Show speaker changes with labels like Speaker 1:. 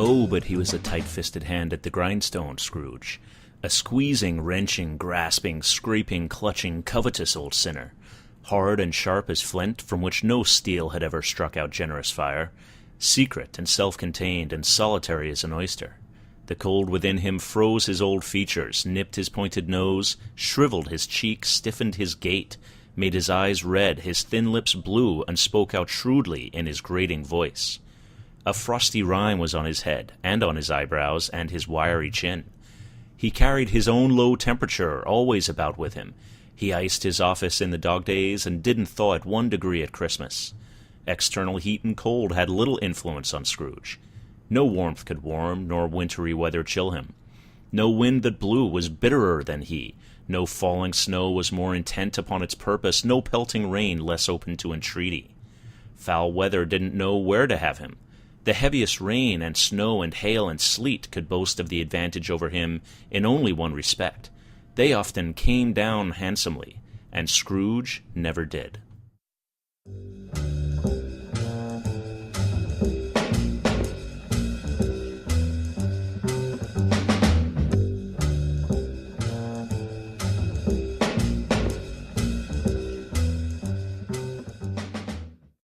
Speaker 1: Oh, but he was a tight-fisted hand at the grindstone, Scrooge. A squeezing, wrenching, grasping, scraping, clutching, covetous old sinner. Hard and sharp as flint, from which no steel had ever struck out generous fire. Secret and self-contained and solitary as an oyster. The cold within him froze his old features, nipped his pointed nose, shriveled his cheeks, stiffened his gait, made his eyes red, his thin lips blue, and spoke out shrewdly in his grating voice. A frosty rime was on his head, and on his eyebrows, and his wiry chin. He carried his own low temperature always about with him. He iced his office in the dog days, and didn't thaw it 1 degree at Christmas. External heat and cold had little influence on Scrooge. No warmth could warm, nor wintry weather chill him. No wind that blew was bitterer than he. No falling snow was more intent upon its purpose, no pelting rain less open to entreaty. Foul weather didn't know where to have him. The heaviest rain and snow and hail and sleet could boast of the advantage over him in only one respect. They often came down handsomely, and Scrooge never did.